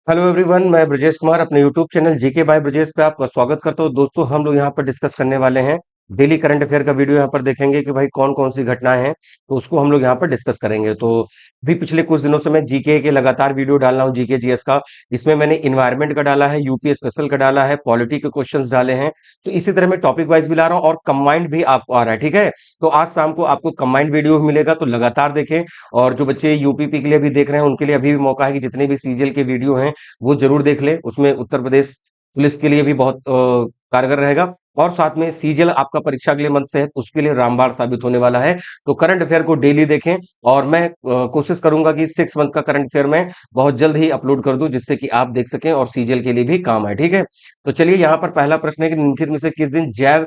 Hello everyone, मैं ब्रजेश कुमार अपने YouTube channel GK by Brajesh पे आपका स्वागत करता हूँ। दोस्तों, हम लोग यहाँ पर डिस्कस करने वाले हैं डेली करंट अफेयर का वीडियो। यहाँ पर देखेंगे कि भाई कौन कौन सी घटनाएं हैं, तो उसको हम लोग यहाँ पर डिस्कस करेंगे। तो भी पिछले कुछ दिनों से मैं जीके के लगातार वीडियो डाल रहा हूँ, जीके जीएस का। इसमें मैंने इन्वायरमेंट का डाला है, यूपी स्पेशल का डाला है, पॉलिटी के क्वेश्चंस डाले हैं। तो इसी तरह मैं टॉपिक वाइज भी ला रहा हूँ और कंबाइंड भी आपको आ रहा है, ठीक है। तो आज शाम को आपको कंबाइंड वीडियो भी मिलेगा, तो लगातार देखें। और जो बच्चे यूपीपी के लिए भी देख रहे हैं, उनके लिए अभी भी मौका है कि जितने भी सीजीएल के वीडियो हैं वो जरूर देख ले। उसमें उत्तर प्रदेश पुलिस के लिए भी बहुत कारगर रहेगा। और साथ में सीजीएल आपका परीक्षा अगले मंथ से है, तो उसके लिए रामबाण साबित होने वाला है। तो करंट अफेयर को डेली देखें। और मैं कोशिश करूंगा कि 6 मंथ का करंट अफेयर मैं बहुत जल्द ही अपलोड कर दूं, जिससे कि आप देख सकें और सीजीएल के लिए भी काम आए, ठीक है। तो चलिए, यहाँ पर पहला प्रश्न है कि निम्नलिखित में से किस दिन जैव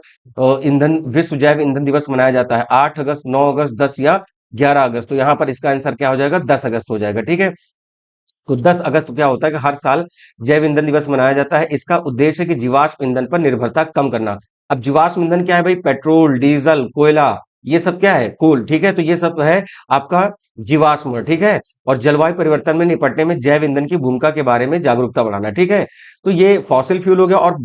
ईंधन विश्व जैव ईंधन दिवस मनाया जाता है? 8 अगस्त, 9 अगस्त, 10 या 11 अगस्त? तो यहाँ पर इसका आंसर क्या हो जाएगा? 10 अगस्त हो जाएगा, ठीक है। तो 10 अगस्त को क्या होता है कि हर साल जैव ईंधन दिवस मनाया जाता है। इसका उद्देश्य है कि जीवाश्म ईंधन पर निर्भरता कम करना। अब जीवाश्म ईंधन क्या है भाई? पेट्रोल, डीजल, कोयला, ये सब क्या है? कोल, ठीक है। तो ये सब है आपका जीवाश्म, ठीक है। और जलवायु परिवर्तन में निपटने में जैव ईंधन की भूमिका के बारे में जागरूकता बढ़ाना, ठीक है। तो ये फॉसिल फ्यूल हो गया। और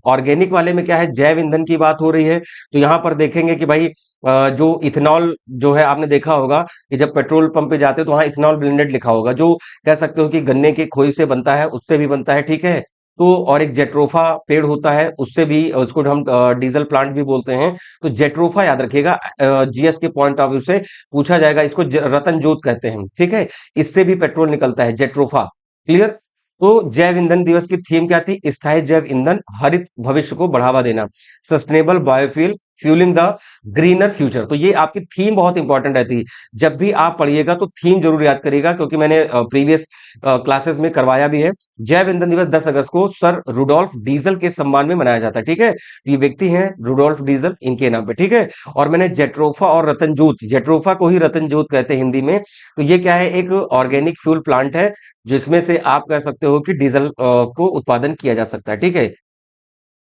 ऑर्गेनिक वाले में क्या है? जैव ईंधन की बात हो रही है। तो यहाँ पर देखेंगे कि भाई जो इथेनॉल जो है, आपने देखा होगा कि जब पेट्रोल पंप पे जाते हो तो वहां इथेनॉल ब्लेंडेड लिखा होगा, जो कह सकते हो कि गन्ने के खोई से बनता है, उससे भी बनता है, ठीक है। तो और एक जेट्रोफा पेड़ होता है, उससे भी, उसको हम डीजल प्लांट भी बोलते हैं। तो जेट्रोफा याद रखिएगा, जीएस के पॉइंट ऑफ व्यू से पूछा जाएगा। इसको रतन जोत कहते हैं, ठीक है। इससे भी पेट्रोल निकलता है, जेट्रोफा। क्लियर। तो जैव ईंधन दिवस की थीम क्या थी? स्थायी जैव ईंधन, हरित भविष्य को बढ़ावा देना, sustainable biofuel, fuelling the greener future. तो ये आपकी थीम बहुत इंपॉर्टेंट रहती है। जब भी आप पढ़िएगा तो थीम जरूर याद करिएगा, क्योंकि मैंने प्रीवियस क्लासेस में करवाया भी है। जैव ईंधन दिवस 10 अगस्त को सर रुडोल्फ डीजल के सम्मान में मनाया जाता है, ठीक है। तो ये व्यक्ति हैं रुडोल्फ डीजल, इनके नाम पे, ठीक है। और मैंने जेट्रोफा और रतनजोत, जेट्रोफा को ही रतनजोत कहते हैं हिंदी में। तो ये क्या है? एक ऑर्गेनिक फ्यूल प्लांट है, जिसमें से आप कह सकते हो कि डीजल को उत्पादन किया जा सकता है, ठीक है।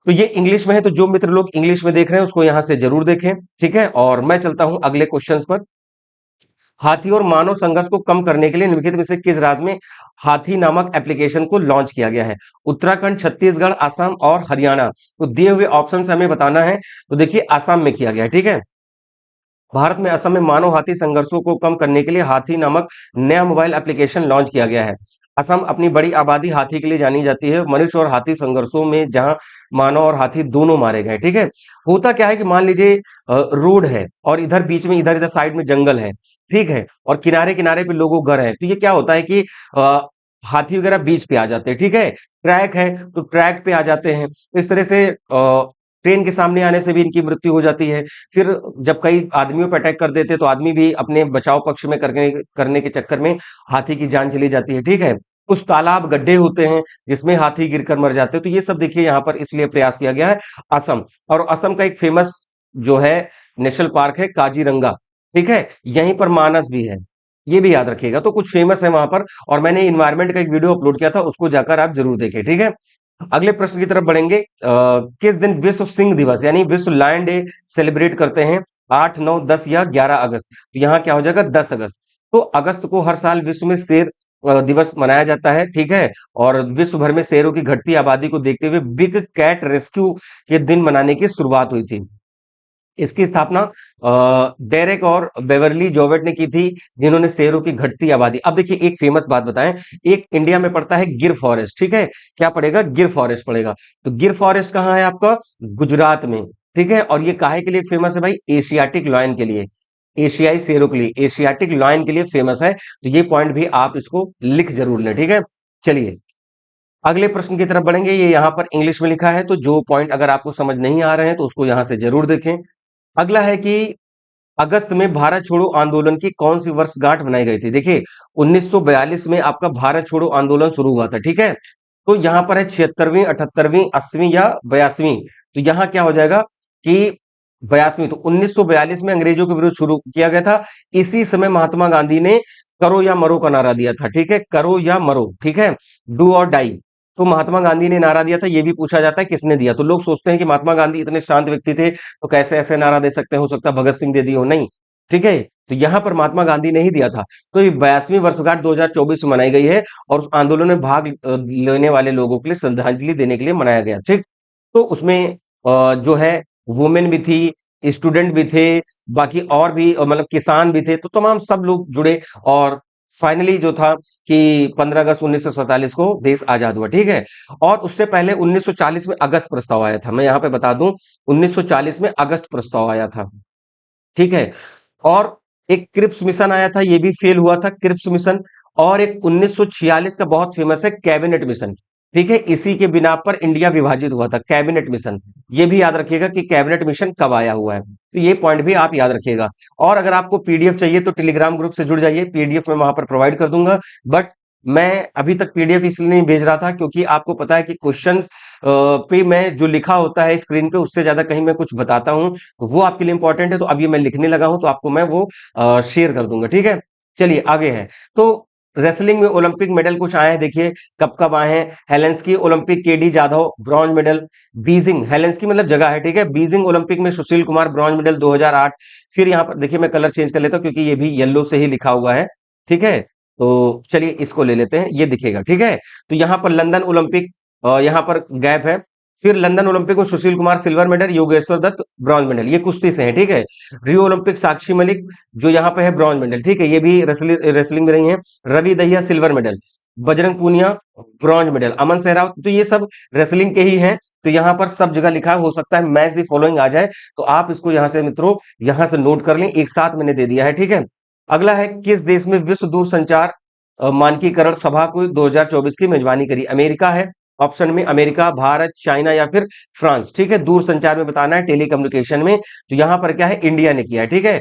तो ये इंग्लिश में है, तो जो मित्र लोग इंग्लिश में देख रहे हैं उसको यहां से जरूर देखें, ठीक है। और मैं चलता हूं अगले क्वेश्चंस पर। हाथी और मानव संघर्ष को कम करने के लिए निम्नलिखित में से किस राज्य में हाथी नामक एप्लीकेशन को लॉन्च किया गया है? उत्तराखंड, छत्तीसगढ़, असम और हरियाणा। तो दिए हुए ऑप्शन से हमें बताना है। तो देखिए, असम में किया गया है, ठीक है। भारत में असम में मानव हाथी संघर्षों को कम करने के लिए हाथी नामक नया मोबाइल एप्लीकेशन लॉन्च किया गया है। असम अपनी बड़ी आबादी हाथी के लिए जानी जाती है। मनुष्य और हाथी संघर्षों में जहां मानव और हाथी दोनों मारे गए, ठीक है। होता क्या है कि मान लीजिए रोड है और इधर बीच में, इधर इधर साइड में जंगल है, ठीक है। और किनारे किनारे पे लोगों घर है। तो ये क्या होता है कि हाथी वगैरह बीच पे आ जाते हैं, ठीक है। ट्रैक है तो ट्रैक पे आ जाते हैं। तो इस तरह से ट्रेन के सामने आने से भी इनकी मृत्यु हो जाती है। फिर जब कई आदमियों पर अटैक कर देते हैं, तो आदमी भी अपने बचाव पक्ष में करने करने के चक्कर में हाथी की जान चली जाती है, ठीक है। कुछ तालाब, गड्ढे होते हैं जिसमें हाथी गिरकर मर जाते हैं। तो ये सब देखिए यहाँ पर इसलिए प्रयास किया गया है। असम, और असम का एक फेमस जो है नेशनल पार्क है काजीरंगा, ठीक है। यहीं पर मानस भी है, ये भी याद रखिएगा। तो कुछ फेमस है वहां पर। और मैंने इन्वायरमेंट का एक वीडियो अपलोड किया था, उसको जाकर आप जरूर देखें, ठीक है। अगले प्रश्न की तरफ बढ़ेंगे। किस दिन विश्व सिंह दिवस यानी विश्व लायन डे सेलिब्रेट करते हैं? 8, 9, 10 या 11 अगस्त? तो यहाँ क्या हो जाएगा? 10 अगस्त। तो अगस्त को हर साल विश्व में शेर दिवस मनाया जाता है, ठीक है। और विश्व भर में शेरों की घटती आबादी को देखते हुए बिग कैट रेस्क्यू के दिन मनाने की शुरुआत हुई थी। इसकी स्थापना डेरेक और बेवर्ली जॉवेट ने की थी, जिन्होंने शेरों की घटती आबादी। अब देखिए, एक फेमस बात बताएं। एक इंडिया में पड़ता है गिर फॉरेस्ट, ठीक है। क्या पड़ेगा? गिर फॉरेस्ट पड़ेगा। तो गिर फॉरेस्ट कहाँ है आपका? गुजरात में, ठीक है। और ये काहे के लिए फेमस है भाई? एशियाटिक लॉयन के लिए, एशियाई शेरों के लिए, एशियाटिक लॉयन के लिए फेमस है। तो ये पॉइंट भी आप इसको लिख जरूर लें, ठीक है। चलिए, अगले प्रश्न की तरफ बढ़ेंगे। ये यहाँ पर इंग्लिश में लिखा है, तो जो पॉइंट अगर आपको समझ नहीं आ रहे हैं तो उसको यहां से जरूर देखें। अगला है कि अगस्त में भारत छोड़ो आंदोलन की कौन सी वर्षगांठ बनाई गई थी? देखिए, 1942 में आपका भारत छोड़ो आंदोलन शुरू हुआ था, ठीक है। तो यहां पर है 76वीं, 78वीं, 80वीं या 82वीं? तो यहां क्या हो जाएगा कि 82वीं। तो 1942 में अंग्रेजों के विरुद्ध शुरू किया गया था। इसी समय महात्मा गांधी ने करो या मरो का नारा दिया था, ठीक है। करो या मरो, ठीक है। डू और डाई। तो महात्मा गांधी ने नारा दिया था। ये भी पूछा जाता है किसने दिया। तो लोग सोचते हैं कि महात्मा गांधी इतने शांत व्यक्ति थे, तो कैसे ऐसे नारा दे सकते हैं? हो सकता है भगत सिंह दे दिए हो। नहीं, ठीक है, तो यहां पर महात्मा गांधी ने ही दिया था। तो ये 82वीं वर्षगांठ 2024 में मनाई गई है और उस आंदोलन में भाग लेने वाले लोगों के लिए श्रद्धांजलि देने के लिए मनाया गया। ठीक, तो उसमें जो है वुमेन भी थी, स्टूडेंट भी थे, बाकी और भी मतलब किसान भी थे, तो तमाम सब लोग जुड़े और फाइनली जो था कि 15 अगस्त 1947 को देश आजाद हुआ। ठीक है, और उससे पहले 1940 में अगस्त प्रस्ताव आया था। मैं यहाँ पे बता दूं, 1940 में अगस्त प्रस्ताव आया था। ठीक है, और एक क्रिप्स मिशन आया था, ये भी फेल हुआ था क्रिप्स मिशन। और एक 1946 का बहुत फेमस है कैबिनेट मिशन। ठीक है, इसी के बिना पर इंडिया विभाजित हुआ था, कैबिनेट मिशन। ये भी याद रखिएगा कि कैबिनेट मिशन कब आया हुआ है, तो ये पॉइंट भी आप याद रखिएगा। और अगर आपको पीडीएफ चाहिए तो टेलीग्राम ग्रुप से जुड़ जाइए, पीडीएफ में वहां पर प्रोवाइड कर दूंगा। बट मैं अभी तक पीडीएफ इसलिए नहीं भेज रहा था क्योंकि आपको पता है कि क्वेश्चंस पे मैं जो लिखा होता है स्क्रीन पे उससे ज्यादा कहीं मैं कुछ बताता हूं तो वो आपके लिए इंपॉर्टेंट है। तो अब ये मैं लिखने लगा हूं तो आपको मैं वो शेयर कर दूंगा। ठीक है, चलिए आगे है। तो रेसलिंग में ओलंपिक मेडल कुछ आए हैं, देखिए कब कब आए हैं। Helsinki Olympic KD Jadhav bronze medal. Beijing, Helsinki मतलब जगह है, ठीक है। बीजिंग ओलंपिक में सुशील कुमार ब्रॉन्ज मेडल 2008। फिर यहाँ पर देखिए मैं कलर चेंज कर लेता हूँ क्योंकि ये भी येलो से ही लिखा हुआ है। ठीक है, तो चलिए इसको ले लेते हैं, ये दिखेगा। ठीक है, तो यहाँ पर लंदन ओलंपिक यहाँ पर गैप है। फिर लंदन ओलंपिक में Sushil Kumar silver medal, Yogeshwar Dutt bronze medal, ये कुश्ती से है। ठीक है, रियो ओलंपिक साक्षी मलिक जो यहाँ पे है ब्रॉन्ज मेडल। ठीक है, ये भी रेसलिंग में रही है। Ravi Dahiya silver medal, Bajrang Punia bronze medal, Aman Sehrawat, तो ये सब रेसलिंग के ही हैं। तो यहाँ पर सब जगह लिखा हो सकता है मैच दी फॉलोइंग आ जाए, तो आप इसको यहाँ से मित्रों यहाँ से नोट कर लें, एक साथ मैंने दे दिया है। ठीक है, अगला है किस देश में विश्व दूरसंचार मानकीकरण सभा को 2024 की मेजबानी करी? अमेरिका है ऑप्शन में, अमेरिका, भारत, चाइना या फिर फ्रांस। ठीक है, दूर संचार में बताना है, टेलीकम्युनिकेशन में, तो यहां पर क्या है, इंडिया ने किया है। ठीक है,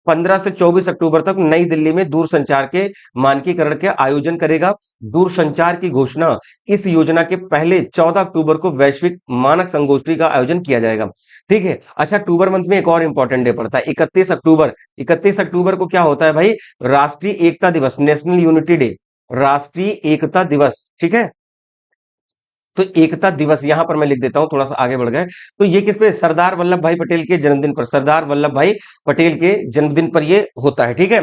15 से 24 अक्टूबर तक नई दिल्ली में दूर संचार के मानकीकरण के आयोजन करेगा। दूर संचार की घोषणा, इस योजना के पहले 14 अक्टूबर को वैश्विक मानक संगोष्ठी का आयोजन किया जाएगा। ठीक है, अच्छा अक्टूबर मंथ में एक और इंपॉर्टेंट डे पड़ता है, 31 अक्टूबर। 31 अक्टूबर को क्या होता है भाई, राष्ट्रीय एकता दिवस, नेशनल यूनिटी डे, राष्ट्रीय एकता दिवस। ठीक है, तो एकता दिवस यहां पर मैं लिख देता हूं, थोड़ा सा आगे बढ़ गए। तो ये किस पे, सरदार वल्लभ भाई पटेल के जन्मदिन पर, सरदार वल्लभ भाई पटेल के जन्मदिन पर ये होता है। ठीक है,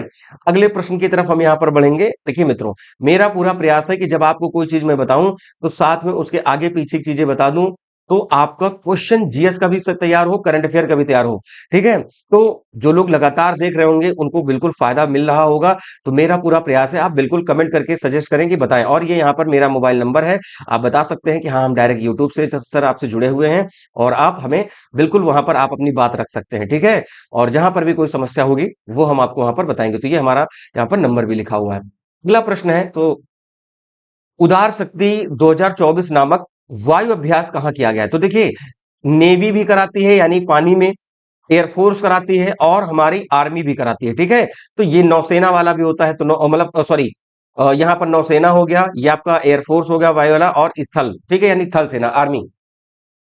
अगले प्रश्न की तरफ हम यहां पर बढ़ेंगे। देखिए मित्रों, मेरा पूरा प्रयास है कि जब आपको कोई चीज मैं बताऊं तो साथ में उसके आगे पीछे की चीजें बता दूं, तो आपका क्वेश्चन जीएस का भी तैयार हो, करंट अफेयर का भी तैयार हो। ठीक है, तो जो लोग लगातार देख रहे होंगे उनको बिल्कुल फायदा मिल रहा होगा। तो मेरा पूरा प्रयास है, आप बिल्कुल कमेंट करके सजेस्ट करें कि बताएं। और ये यहाँ पर मेरा मोबाइल नंबर है, आप बता सकते हैं कि हाँ हम डायरेक्ट यूट्यूब से सर आपसे जुड़े हुए हैं, और आप हमें बिल्कुल वहां पर आप अपनी बात रख सकते हैं। ठीक है, और जहां पर भी कोई समस्या होगी वो हम आपको वहां पर बताएंगे। तो ये हमारा यहाँ पर नंबर भी लिखा हुआ है। अगला प्रश्न है, तो उदार शक्ति 2024 नामक वायु अभ्यास कहाँ किया गया है? तो देखिए, नेवी भी कराती है यानी पानी में, एयरफोर्स कराती है और हमारी आर्मी भी कराती है। ठीक है, तो ये नौसेना वाला भी होता है, तो मतलब सॉरी, यहाँ पर नौसेना हो गया, ये आपका एयरफोर्स हो गया वायु वाला, और स्थल, ठीक है, यानी थल सेना, आर्मी।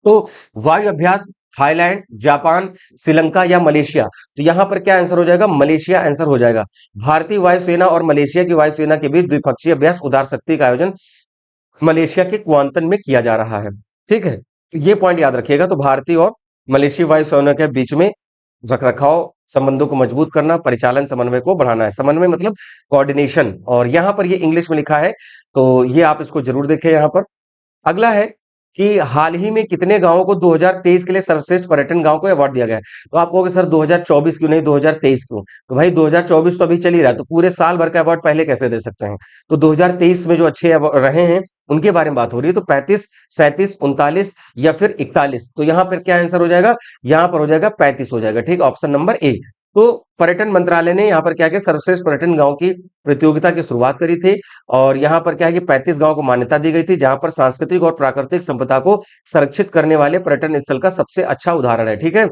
तो वायु अभ्यास थाईलैंड, जापान, श्रीलंका या मलेशिया, तो यहां पर क्या आंसर हो जाएगा, मलेशिया आंसर हो जाएगा। भारतीय वायुसेना और मलेशिया की वायुसेना के बीच द्विपक्षीय अभ्यास उदार शक्ति का आयोजन मलेशिया के क्वांटन में किया जा रहा है। ठीक है, तो ये पॉइंट याद रखिएगा। तो भारतीय और मलेशियाई वायुसेना के बीच में रखरखाव संबंधों को मजबूत करना, परिचालन समन्वय को बढ़ाना है। समन्वय मतलब कोऑर्डिनेशन, और यहां पर ये इंग्लिश में लिखा है, तो ये आप इसको जरूर देखें यहां पर। अगला है कि हाल ही में कितने गांवों को 2023 के लिए सर्वश्रेष्ठ पर्यटन गांव को अवार्ड दिया गया है? तो आप कहोगे सर 2024 क्यों नहीं 2023 क्यों? तो भाई 2024 तो अभी चल ही रहा है, तो पूरे साल भर का अवार्ड पहले कैसे दे सकते हैं? तो 2023 में जो अच्छे रहे हैं उनके बारे में बात हो रही है। तो 35, 37, 39 या फिर 41, तो यहां पर क्या आंसर हो जाएगा, यहां पर हो जाएगा 35 हो जाएगा। ठीक, ऑप्शन नंबर ए। तो पर्यटन मंत्रालय ने यहाँ पर क्या किया, सर्वश्रेष्ठ पर्यटन गांव की प्रतियोगिता की शुरुआत करी थी, और यहाँ पर क्या है कि 35 गांव को मान्यता दी गई थी, जहां पर सांस्कृतिक और प्राकृतिक संपदा को संरक्षित करने वाले पर्यटन स्थल का सबसे अच्छा उदाहरण है। ठीक है,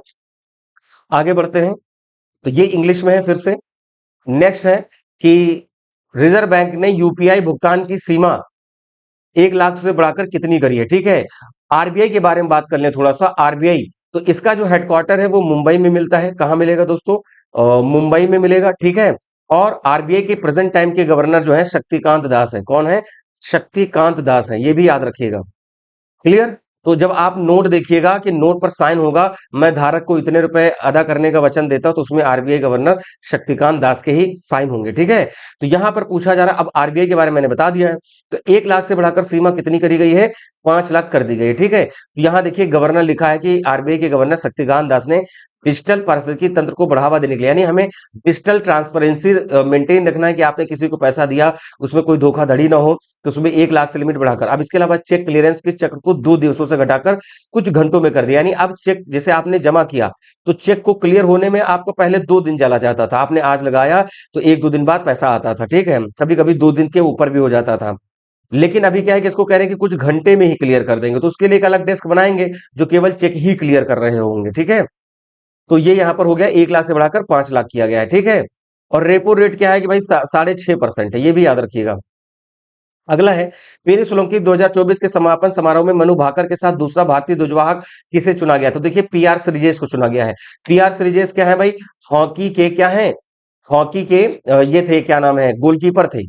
आगे बढ़ते हैं। तो ये इंग्लिश में है फिर से। नेक्स्ट है कि रिजर्व बैंक ने यूपीआई भुगतान की सीमा 1 लाख से बढ़ाकर कितनी करी है? ठीक है, आरबीआई के बारे में बात कर लें थोड़ा सा। आरबीआई, तो इसका जो हेडक्वार्टर है वो मुंबई में मिलता है। कहां मिलेगा दोस्तों? मुंबई में मिलेगा। ठीक है, और आरबीआई के प्रेजेंट टाइम के गवर्नर जो है शक्तिकांत दास है। कौन है? शक्तिकांत दास है, ये भी याद रखिएगा। क्लियर? तो जब आप नोट देखिएगा कि नोट पर साइन होगा, मैं धारक को इतने रुपए अदा करने का वचन देता हूं, तो उसमें आरबीआई गवर्नर शक्तिकांत दास के ही साइन होंगे। ठीक है, तो यहां पर पूछा जा रहा है, अब आरबीआई के बारे में मैंने बता दिया है, तो 1 लाख से बढ़ाकर सीमा कितनी करी गई है, 5 लाख कर दी गई है। ठीक है, तो यहां देखिए गवर्नर लिखा है कि आरबीआई के गवर्नर शक्तिकांत दास ने डिजिटल पारिस्थितिकी तंत्र को बढ़ावा देने के लिए, यानी हमें डिजिटल ट्रांसपेरेंसी मेंटेन रखना है कि आपने किसी को पैसा दिया, उसमें कोई धोखाधड़ी ना हो, तो उसमें 1 लाख से लिमिट बढ़ाकर, अब इसके अलावा चेक क्लियरेंस के चक्र को 2 दिवसों से घटाकर कुछ घंटों में कर दिया। यानी अब चेक जैसे आपने जमा किया, तो चेक को क्लियर होने में आपको पहले 2 दिन चला जाता था, आपने आज लगाया तो 1-2 दिन बाद पैसा आता था। ठीक है, कभी कभी 2 दिन के ऊपर भी हो जाता था, लेकिन अभी क्या है कि इसको कह रहे हैं कि कुछ घंटे में ही क्लियर कर देंगे, तो उसके लिए एक अलग डेस्क बनाएंगे जो केवल चेक ही क्लियर कर रहे होंगे। ठीक है, तो ये यहां पर हो गया, 1 लाख से बढ़ाकर 5 लाख किया गया है। ठीक है, और रेपो रेट क्या है कि भाई 6.5% है, ये भी याद रखिएगा। अगला है, पेरिस ओलंपिक 2024 के समापन समारोह में मनु भाकर के साथ दूसरा भारतीय ध्वजवाहक किसे चुना गया? तो देखिए पीआर श्रीजेश को चुना गया है। पीआर श्रीजेश क्या है भाई, हॉकी के क्या है, हॉकी के ये थे, क्या नाम है, गोलकीपर थे।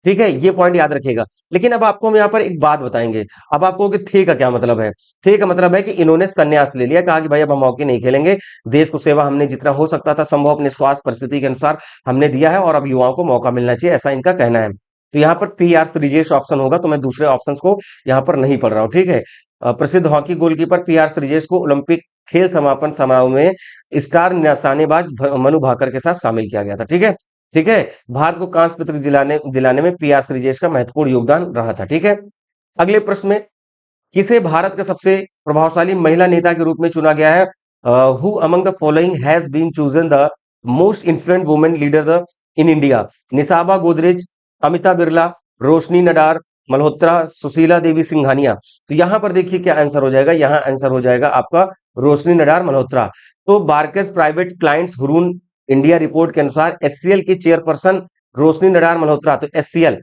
ठीक है, ये पॉइंट याद रखिएगा। लेकिन अब आपको हम यहाँ पर एक बात बताएंगे, अब आपको कि थे का क्या मतलब है। थे का मतलब है कि इन्होंने संन्यास ले लिया, कहा कि भाई अब हम हॉकी नहीं खेलेंगे, देश को सेवा हमने जितना हो सकता था संभव अपने स्वास्थ्य परिस्थिति के अनुसार हमने दिया है, और अब युवाओं को मौका मिलना चाहिए, ऐसा इनका कहना है। तो यहाँ पर पी आर श्रीजेश ऑप्शन होगा, तो मैं दूसरे ऑप्शन को यहाँ पर नहीं पढ़ रहा हूँ। ठीक है, प्रसिद्ध hockey goalkeeper P R Sreejesh को ओलंपिक खेल समापन समारोह में स्टार निशानेबाज मनु भाकर के साथ शामिल किया गया था। ठीक है, ठीक है, भारत को कांस्य पदक दिलाने दिलाने में पी आर श्रीजेश का महत्वपूर्ण योगदान रहा था। ठीक है, अगले प्रश्न में, किसे भारत का सबसे प्रभावशाली महिला नेता के रूप में चुना गया है? Who among the following has been chosen the most influent women leader the in India? Nisaba Godrej, Amita Birla, Roshni Nadar, Malhotra, Sushila Devi Singhania. तो यहां पर देखिए क्या आंसर हो जाएगा, यहां आंसर हो जाएगा आपका रोशनी नडार मल्होत्रा। तो Barclays private clients Hurun India report के अनुसार एससीएल की चेयरपर्सन रोशनी नडार मल्होत्रा, तो एससीएल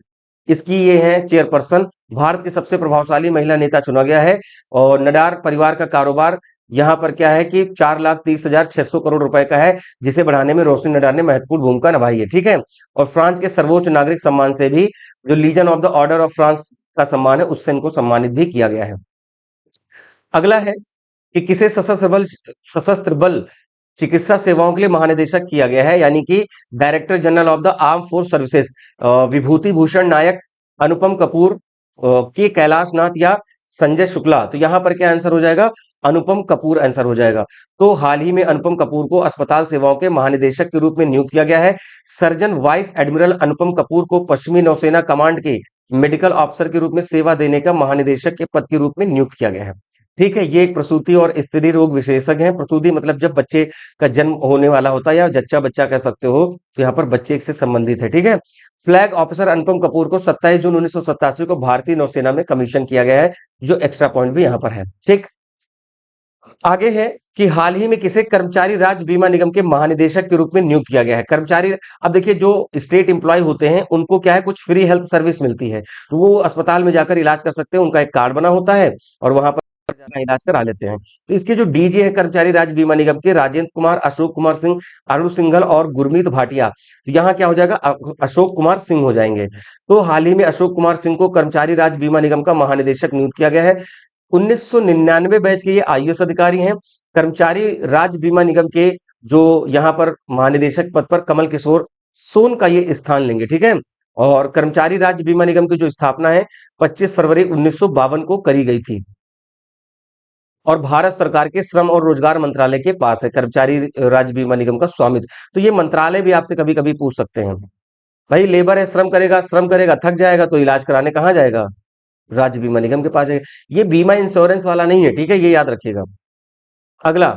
इसकी ये है चेयरपर्सन, भारत की सबसे प्रभावशाली महिला नेता चुना गया है। और नडार परिवार का कारोबार यहाँ पर क्या है कि 4,30,600 करोड़ रुपए का है, जिसे बढ़ाने में रोशनी नडार ने महत्वपूर्ण भूमिका निभाई है। ठीक है, और फ्रांस के सर्वोच्च नागरिक सम्मान से भी, जो Legion of the order of France का सम्मान है, उससे इनको सम्मानित भी किया गया है। अगला है कि किसे सशस्त्र बल चिकित्सा सेवाओं के लिए महानिदेशक किया गया है, यानी कि director general of the arm force services, Vibhuti Bhushan Nayak, Anupam Kapoor, K Kailash नाथ, या संजय शुक्ला। तो यहां पर क्या आंसर हो जाएगा, अनुपम कपूर आंसर हो जाएगा। तो हाल ही में अनुपम कपूर को अस्पताल सेवाओं के महानिदेशक के रूप में नियुक्त किया गया है। सर्जन वाइस एडमिरल अनुपम कपूर को पश्चिमी नौसेना कमांड के मेडिकल ऑफिसर के रूप में सेवा देने का महानिदेशक के पद के रूप में नियुक्त किया गया है। ठीक है, ये एक प्रसूति और स्त्री रोग विशेषज्ञ हैं। प्रसूति मतलब जब बच्चे का जन्म होने वाला होता है, या जच्चा बच्चा कह सकते हो, तो यहाँ पर बच्चे से संबंधित है। ठीक है, फ्लैग ऑफिसर अनुपम कपूर को 27 जून 1987 को भारतीय नौसेना में कमीशन किया गया है, जो एक्स्ट्रा पॉइंट भी यहाँ पर है। ठीक, आगे है कि हाल ही में किसे कर्मचारी राज्य बीमा निगम के महानिदेशक के रूप में नियुक्त किया गया है? कर्मचारी, अब देखिए जो स्टेट एम्प्लॉय होते हैं उनको क्या है, कुछ फ्री हेल्थ सर्विस मिलती है, तो वो अस्पताल में जाकर इलाज कर सकते हैं, उनका एक कार्ड बना होता है और वहां पर जाना इलाज करा लेते हैं। तो इसके जो डीजे है कर्मचारी राज्य बीमा निगम के, राजेंद्र कुमार, अशोक कुमार सिंह, अरुण सिंघल और गुरमीत भाटिया। तो यहाँ क्या हो जाएगा, अशोक कुमार सिंह हो जाएंगे। तो हाल ही में अशोक कुमार सिंह को कर्मचारी राज्य बीमा निगम का महानिदेशक नियुक्त किया गया है। 1999 बैच के ये आईएएस अधिकारी हैं। कर्मचारी राज्य बीमा निगम के जो यहाँ पर महानिदेशक पद पर कमल किशोर सोन का ये स्थान लेंगे। ठीक है, और कर्मचारी राज्य बीमा निगम की जो स्थापना है 25 फरवरी 1952 को करी गई थी, और भारत सरकार के श्रम और रोजगार मंत्रालय के पास है कर्मचारी राज्य बीमा निगम का स्वामित्व। तो ये मंत्रालय भी आपसे कभी कभी पूछ सकते हैं, भाई लेबर है, श्रम करेगा थक जाएगा, तो इलाज कराने कहाँ जाएगा, राज्य बीमा निगम के पास जाएगा। ये बीमा इंश्योरेंस वाला नहीं है। ठीक है, ये याद रखिएगा। अगला,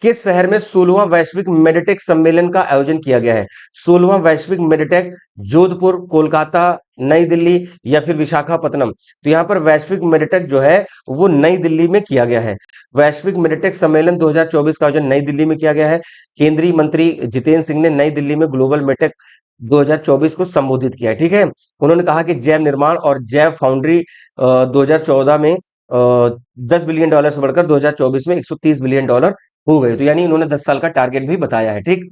किस शहर में 16वां वैश्विक मेडिटेक सम्मेलन का आयोजन किया गया है? 16वां वैश्विक मेडिटेक, जोधपुर, कोलकाता, नई दिल्ली, या फिर विशाखापत्तनम। तो यहाँ पर वैश्विक मेडिटेक जो है वो नई दिल्ली में किया गया है। वैश्विक मेडिटेक सम्मेलन 2024 का आयोजन नई दिल्ली में किया गया है। केंद्रीय मंत्री जितेंद्र सिंह ने नई दिल्ली में ग्लोबल मेडिटेक 2024 को संबोधित किया है। ठीक है, उन्होंने कहा कि जैव निर्माण और जैव फाउंड्री 2014 में $10 बिलियन से बढ़कर 2024 में $130 बिलियन हो गए। तो यानी उन्होंने 10 साल का टारगेट भी बताया है। ठीक,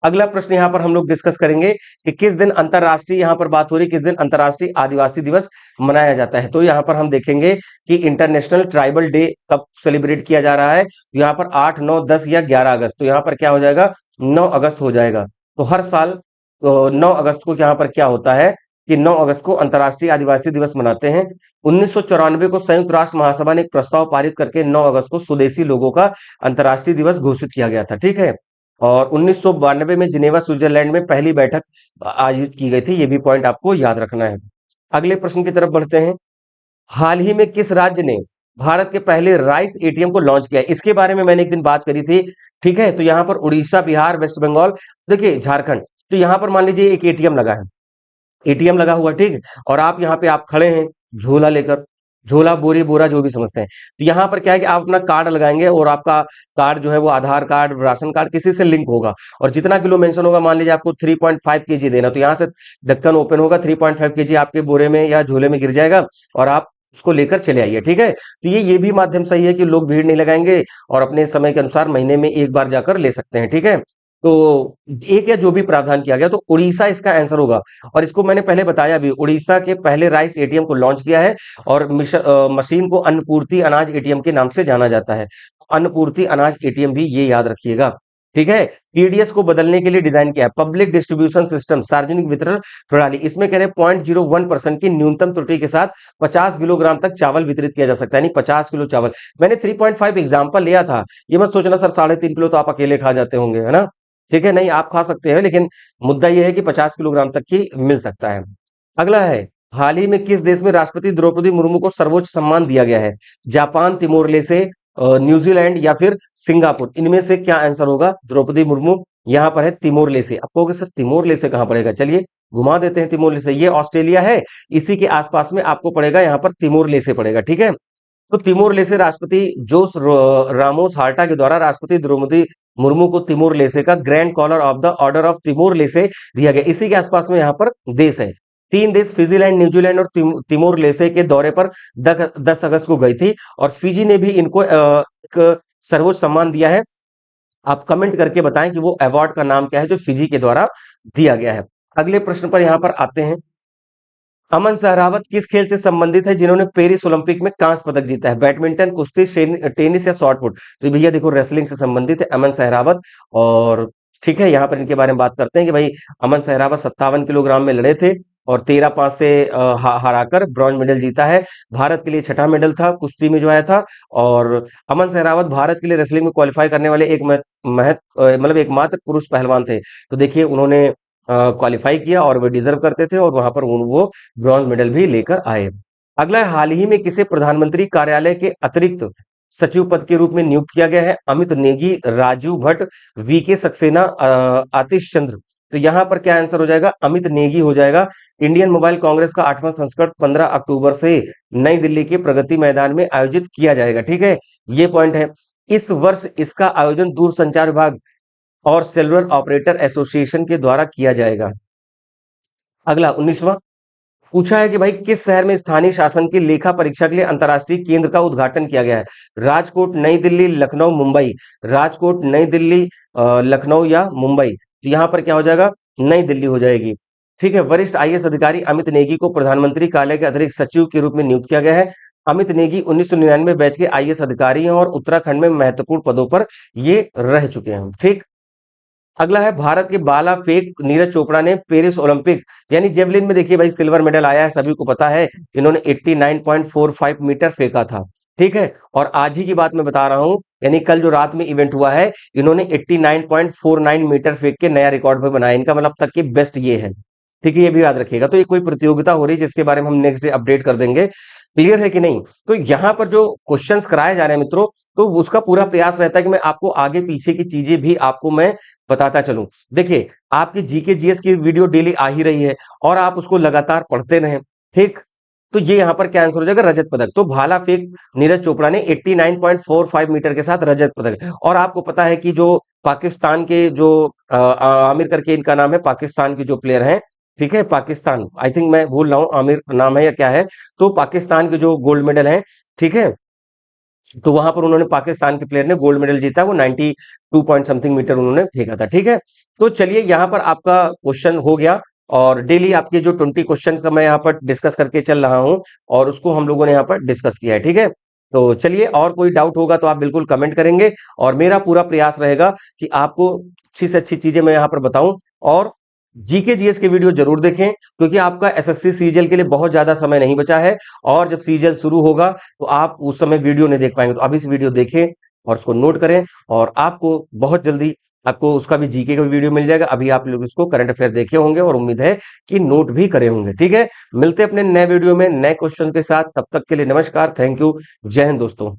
अगला प्रश्न यहाँ पर हम लोग डिस्कस करेंगे कि किस दिन अंतरराष्ट्रीय, यहाँ पर बात हो रही किस दिन अंतरराष्ट्रीय आदिवासी दिवस मनाया जाता है। तो यहाँ पर हम देखेंगे कि इंटरनेशनल ट्राइबल डे कब सेलिब्रेट किया जा रहा है। तो यहाँ पर 8, 9, 10 या 11 अगस्त। तो यहाँ पर क्या हो जाएगा, 9 अगस्त हो जाएगा। तो हर साल 9 अगस्त को यहाँ पर क्या होता है कि 9 अगस्त को अंतर्राष्ट्रीय आदिवासी दिवस मनाते हैं। 1994 को संयुक्त राष्ट्र महासभा ने एक प्रस्ताव पारित करके 9 अगस्त को स्वदेशी लोगों का अंतर्राष्ट्रीय दिवस घोषित किया गया था। ठीक है। और 1992 में जिनेवा स्विट्जरलैंड में पहली बैठक आयोजित की गई थी। ये भी पॉइंट आपको याद रखना है। अगले प्रश्न की तरफ बढ़ते हैं। हाल ही में किस राज्य ने भारत के पहले राइस एटीएम को लॉन्च किया है? इसके बारे में मैंने एक दिन बात करी थी। ठीक है। तो यहाँ पर उड़ीसा, बिहार, वेस्ट बंगाल, देखिए झारखंड। तो यहाँ पर मान लीजिए एक एटीएम लगा है, एटीएम लगा हुआ, ठीक है। और आप यहाँ पे आप खड़े हैं झोला लेकर, झोला, बोरी, बोरा, जो भी समझते हैं। तो यहाँ पर क्या है कि आप अपना कार्ड लगाएंगे और आपका कार्ड जो है वो आधार कार्ड, राशन कार्ड किसी से लिंक होगा। और जितना किलो मेंशन होगा, मान लीजिए आपको 3.5 केजी देना, तो यहाँ से ढक्कन ओपन होगा, 3.5 केजी आपके बोरे में या झोले में गिर जाएगा और आप उसको लेकर चले आइए। ठीक है। तो ये भी माध्यम सही है कि लोग भीड़ नहीं लगाएंगे और अपने समय के अनुसार महीने में एक बार जाकर ले सकते हैं। ठीक है। तो एक या जो भी प्रावधान किया गया, तो उड़ीसा इसका आंसर होगा। और इसको मैंने पहले बताया भी, उड़ीसा के पहले राइस एटीएम को लॉन्च किया है और मशीन को अन्नपूर्ति अनाज एटीएम के नाम से जाना जाता है। अन्नपूर्ति अनाज एटीएम भी ये याद रखिएगा। ठीक है। पीडीएस को बदलने के लिए डिजाइन किया है पब्लिक डिस्ट्रीब्यूशन सिस्टम, सार्वजनिक वितरण प्रणाली। इसमें कह रहे हैं 0.01% की न्यूनतम त्रुटि के साथ 50 किलोग्राम तक चावल वितरित किया जा सकता है, यानी 50 किलो चावल। मैंने 3.5 एग्जाम्पल लिया था। ये मत सोचना सर 3.5 किलो तो आप अकेले खा जाते होंगे, है ना। ठीक है, नहीं आप खा सकते हैं, लेकिन मुद्दा यह है कि 50 किलोग्राम तक की मिल सकता है। अगला है, हाल ही में किस देश में राष्ट्रपति द्रौपदी मुर्मू को सर्वोच्च सम्मान दिया गया है? जापान, तिमोर लेसे, न्यूजीलैंड या फिर सिंगापुर। इनमें से क्या आंसर होगा? द्रौपदी मुर्मू। यहाँ पर है तिमोर लेसे। आप कहोगे सर तिमोर लेसे कहाँ पड़ेगा, चलिए घुमा देते हैं। तिमोर लेसे ये ऑस्ट्रेलिया है, इसी के आसपास में आपको पड़ेगा, यहाँ पर तिमोर लेसे पड़ेगा। ठीक है। तो तिमोर लेसे राष्ट्रपति जोस रामोस हार्टा के द्वारा राष्ट्रपति द्रौपदी मुर्मू को तिमोर लेसे का grand collar of the order of Timor Leste दिया गया। इसी के आसपास में यहाँ पर देश है। 3 देश फिजीलैंड, न्यूजीलैंड और तिमोर लेसे के दौरे पर 10 अगस्त को गई थी और फिजी ने भी इनको एक सर्वोच्च सम्मान दिया है। आप कमेंट करके बताएं कि वो अवार्ड का नाम क्या है जो फिजी के द्वारा दिया गया है। अगले प्रश्न पर यहाँ पर आते हैं। अमन सहरावत किस खेल से संबंधित है जिन्होंने पेरिस ओलंपिक में कांस्य पदक जीता है? बैडमिंटन, कुश्ती, टेनिस या शॉट पुट? तो भैया देखो रेसलिंग से संबंधित है अमन सहरावत। और ठीक है, यहाँ पर इनके बारे में बात करते हैं कि भाई अमन सहरावत 57 किलोग्राम में लड़े थे और 13-5 से हराकर ब्रॉन्ज मेडल जीता है। भारत के लिए छठा मेडल था कुश्ती में जो आया था। और अमन सहरावत भारत के लिए रेसलिंग में क्वालिफाई करने वाले एक मतलब एकमात्र पुरुष पहलवान थे। तो देखिए उन्होंने क्वालिफाई किया और वो डिजर्व करते थे और वहां पर वो ब्रॉन्ज मेडल भी लेकर आए। अगला है, हाल ही में किसे प्रधानमंत्री कार्यालय के अतिरिक्त सचिव पद के रूप में नियुक्त किया गया है? अमित नेगी, राजीव भट्ट, वीके सक्सेना, आतिश चंद्र। तो यहाँ पर क्या आंसर हो जाएगा? अमित नेगी हो जाएगा। इंडियन मोबाइल कांग्रेस का 8वां संस्करण 15 अक्टूबर से नई दिल्ली के प्रगति मैदान में आयोजित किया जाएगा। ठीक है, ये पॉइंट है। इस वर्ष इसका आयोजन दूरसंचार विभाग और सेलुलर ऑपरेटर एसोसिएशन के द्वारा किया जाएगा। अगला 19वां पूछा है कि भाई किस शहर में स्थानीय शासन की लेखा परीक्षा के लिए अंतर्राष्ट्रीय केंद्र का उद्घाटन किया गया है? राजकोट, नई दिल्ली, लखनऊ, मुंबई। राजकोट, नई दिल्ली, लखनऊ या मुंबई। तो यहाँ पर क्या हो जाएगा? नई दिल्ली हो जाएगी। ठीक है। वरिष्ठ आईएएस अधिकारी अमित नेगी को प्रधानमंत्री कार्यालय के अतिरिक्त सचिव के रूप में नियुक्त किया गया है। अमित नेगी 1999 बैच के आईएएस अधिकारी हैं और उत्तराखंड में महत्वपूर्ण पदों पर ये रह चुके हैं। ठीक। अगला है, भारत के बाला फेंक नीरज चोपड़ा ने पेरिस ओलंपिक यानी जेवलिन में देखिए भाई सिल्वर मेडल आया है, सभी को पता है। इन्होंने 89.45 मीटर फेंका था। ठीक है। और आज ही की बात मैं बता रहा हूं, यानी कल जो रात में इवेंट हुआ है, इन्होंने 89.49 मीटर फेंक के नया रिकॉर्ड भी बनाया। इनका मतलब तक की बेस्ट ये है। ठीक है, ये भी याद रखिएगा। तो ये कोई प्रतियोगिता हो रही है जिसके बारे में हम नेक्स्ट डे अपडेट कर देंगे। क्लियर है कि नहीं? तो यहाँ पर जो क्वेश्चंस कराए जा रहे हैं मित्रों, तो उसका पूरा प्रयास रहता है कि मैं आपको आगे पीछे की चीजें भी आपको मैं बताता चलूं। देखिए आपकी जीके जीएस की वीडियो डेली आ ही रही है और आप उसको लगातार पढ़ते रहें। ठीक। तो ये यहाँ पर क्या आंसर हो जाएगा? रजत पदक। तो भाला फेंक नीरज चोपड़ा ने 89.45 मीटर के साथ रजत पदक। और आपको पता है कि जो पाकिस्तान के जो आमिर करके इनका नाम है, पाकिस्तान के जो प्लेयर हैं, ठीक है, पाकिस्तान, आई थिंक मैं भूल रहा हूं आमिर नाम है या क्या है। तो पाकिस्तान के जो गोल्ड मेडल हैं, ठीक है, तो वहां पर उन्होंने पाकिस्तान के प्लेयर ने गोल्ड मेडल जीता, वो 92 पॉइंट समथिंग मीटर उन्होंने फेंका था। ठीक है, तो चलिए यहाँ पर आपका क्वेश्चन हो गया, और डेली आपके जो 20 क्वेश्चन का मैं यहाँ पर डिस्कस करके चल रहा हूँ, और उसको हम लोगों ने यहाँ पर डिस्कस किया है। ठीक है, तो चलिए, और कोई डाउट होगा तो आप बिल्कुल कमेंट करेंगे, और मेरा पूरा प्रयास रहेगा कि आपको अच्छी से अच्छी चीजें मैं यहाँ पर बताऊं। और जीके जीएस के वीडियो जरूर देखें, क्योंकि आपका एसएससी सीजीएल के लिए बहुत ज्यादा समय नहीं बचा है, और जब सीजीएल शुरू होगा तो आप उस समय वीडियो नहीं देख पाएंगे। तो अभी से वीडियो देखें और उसको नोट करें, और आपको बहुत जल्दी आपको उसका भी जीके का वीडियो मिल जाएगा। अभी आप लोग इसको करंट अफेयर देखे होंगे, और उम्मीद है कि नोट भी करे होंगे। ठीक है, मिलते हैं अपने नए वीडियो में नए क्वेश्चन के साथ, तब तक के लिए नमस्कार, थैंक यू, जय हिंद दोस्तों।